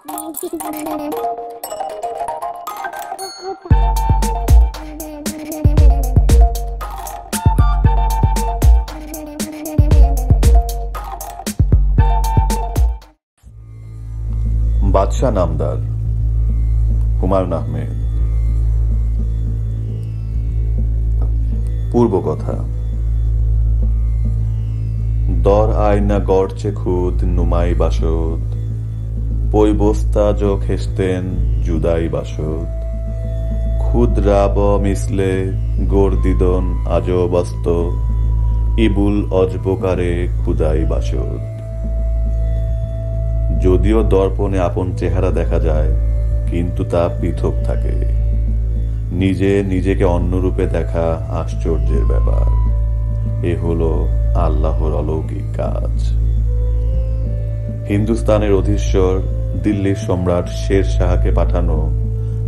বাদশাহ নামদার, হুমায়ুন আহমেদ। পূর্ব কথা। দর আয়না গড়ছে খুদ নুমাই বাসদ, পৈবস্তা যো খেসতেন জুদাই বাসদ, ক্ষুদ্রা ব মিসলে গর্দিদন আজবস্ত, ইবুল অজবকারে খুদাই বাসদ। যদিও দর্পণে আপন চেহারা দেখা যায়, কিন্তু তা পৃথক থাকে। নিজে নিজেকে অন্যরূপে দেখা আশ্চর্যের ব্যাপার। এ হলো আল্লাহর অলৌকিক কাজ। হিন্দুস্তানের অধীশ্বর দিল্লির সম্রাট শের শাহকে পাঠানো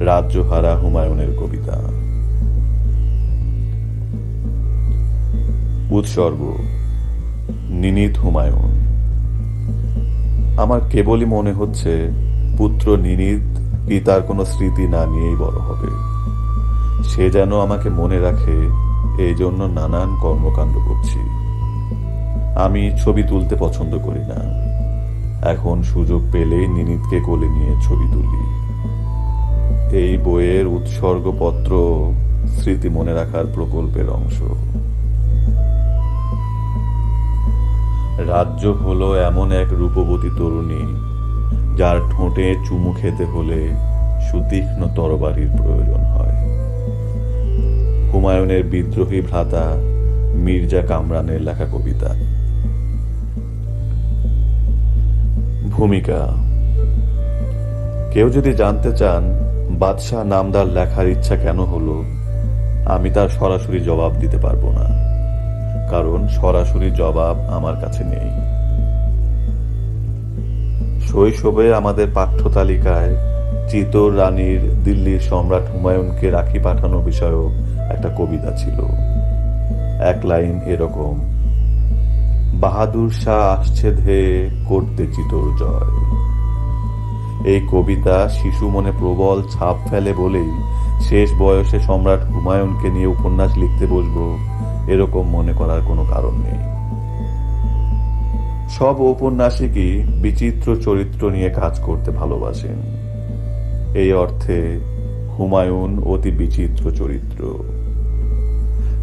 রাজ্যহারা হুমায়ুনের কবিতা। উৎসর্গ: নিনীত হুমায়ুন। আমার কেবলই মনে হচ্ছে পুত্র নিনীত পিতার কোনো স্মৃতি না নিয়েই বড় হবে। সে যেন আমাকে মনে রাখে, এই জন্য নানান কর্মকাণ্ড করছি। আমি ছবি তুলতে পছন্দ করি না। এখন সুযোগ পেলেই নিনীতকে কোলে নিয়ে ছবি তুলি। এই বইয়ের উৎসর্গপত্র স্মৃতি মনে রাখার প্রকল্পের অংশ। রাজ্য হলো এমন এক রূপবতী তরুণী, যার ঠোঁটে চুমু খেতে হলে সুতীক্ষ্ণ তরবারির প্রয়োজন হয়। হুমায়ুনের বিদ্রোহী ভ্রাতা মির্জা কামরানের লেখা কবিতা। ভূমিকা: কেউ যদি জানতে চান বাদশাহ নামদার লেখার ইচ্ছা কেন হলো, আমি তার সরাসরি জবাব দিতে পারবো না, কারণ সরাসরি জবাব আমার কাছে নেই। শৈশবে আমাদের পাঠ্য তালিকায় চিতোর রানীর দিল্লির সম্রাট হুমায়ুনকে রাখি পাঠানো বিষয়ক একটা কবিতা ছিল। এক লাইন এরকম: বাহাদুর শাহ আসছে ধেয়ে করতে চিতোর জয়। এই কবিতা শিশু মনে প্রবল ছাপ ফেলে বলেই শেষ বয়সে সম্রাট হুমায়ুনকে নিয়ে উপন্যাস লিখতে বসবো, এরকম মনে করার কোনো কারণ নেই। সব ঔপন্যাসিকই বিচিত্র চরিত্র নিয়ে কাজ করতে ভালোবাসেন। এই অর্থে হুমায়ুন অতি বিচিত্র চরিত্র।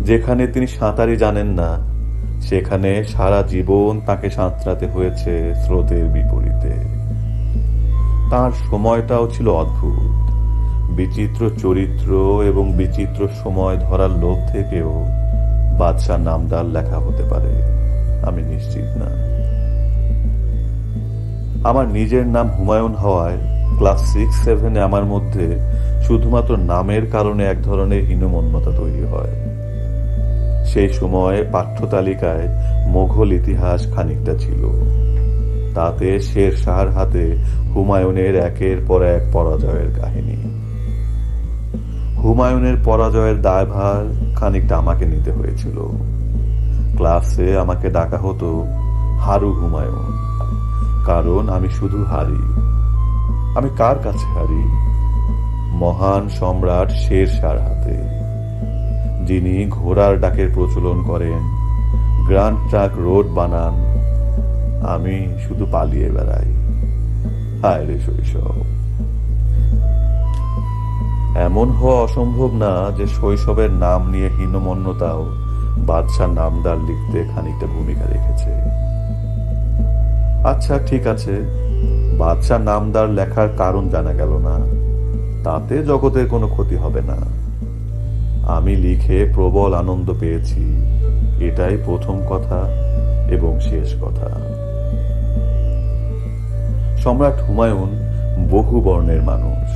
যেখানে তিনি সাঁতারই জানেন না, সেখানে সারা জীবন তাকে সাঁতরাতে হয়েছে স্রোতের বিপরীতে। তার সময়টাও ছিল অদ্ভুত। বিচিত্র চরিত্র এবং বিচিত্র সময় ধরার লোভ থেকেও বাদশাহ নামদার লেখা হতে পারে, আমি নিশ্চিত না। আমার নিজের নাম হুমায়ুন হওয়ায় ক্লাস 6-7 আমার মধ্যে শুধুমাত্র নামের কারণে এক ধরনের হীনমন্যতা তৈরি হয়। সেই সময়ে পাঠ্য তালিকায় মোঘল ইতিহাস খানিকটা ছিল। তাতে শের শাহর হাতে হুমায়ুনের একের পর এক পরাজয়ের কাহিনী। হুমায়ুনের পরাজয়ের দায়ভার খানিকটা আমাকে নিতে হয়েছিল। ক্লাসে আমাকে ডাকা হতো হারু হুমায়ুন, কারণ আমি শুধু হারি। আমি কার কাছে হারি? মহান সম্রাট শের শাহর হাতে, যিনি ঘোড়ার ডাকের প্রচলন করেন, গ্র্যান্ড ট্রাঙ্ক রোড বানান। আমি শুধু পালিয়ে বেড়াই। হায় রে শৈশব! এমন হওয়া অসম্ভব না যে শৈশবের নাম নিয়ে হীনমন্যতাও বাদশাহ নামদার লিখতে খানিকটা ভূমিকা রেখেছে। আচ্ছা, ঠিক আছে, বাদশাহ নামদার লেখার কারণ জানা গেল না, তাতে জগতের কোনো ক্ষতি হবে না। আমি লিখে প্রবল আনন্দ পেয়েছি, এটাই প্রথম কথা এবং শেষ কথা। সম্রাট হুমায়ুন বহু বর্ণের মানুষ।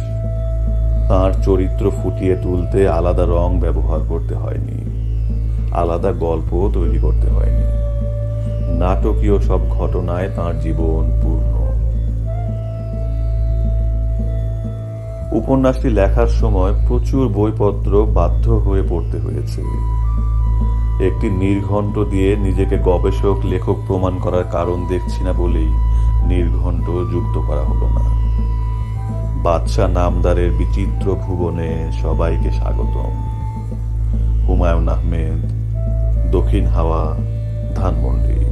তাঁর চরিত্র ফুটিয়ে তুলতে আলাদা রং ব্যবহার করতে হয়নি, আলাদা গল্প তৈরি করতে হয়নি। নাটকীয় সব ঘটনায় তাঁর জীবন পূর্ণ। উপন্যাসটি লেখার সময় প্রচুর বইপত্র বাধ্য হয়ে পড়তে হয়েছে। একটি নির্ঘণ্ট দিয়ে নিজেকে গবেষক লেখক প্রমাণ করার কারণ দেখছি না বলেই নির্ঘণ্ট যুক্ত করা হলো না। বাদশাহ নামদারের বিচিত্র ভুবনে সবাইকে স্বাগতম। হুমায়ুন আহমেদ, দক্ষিণ হাওয়া, ধানমন্ডি।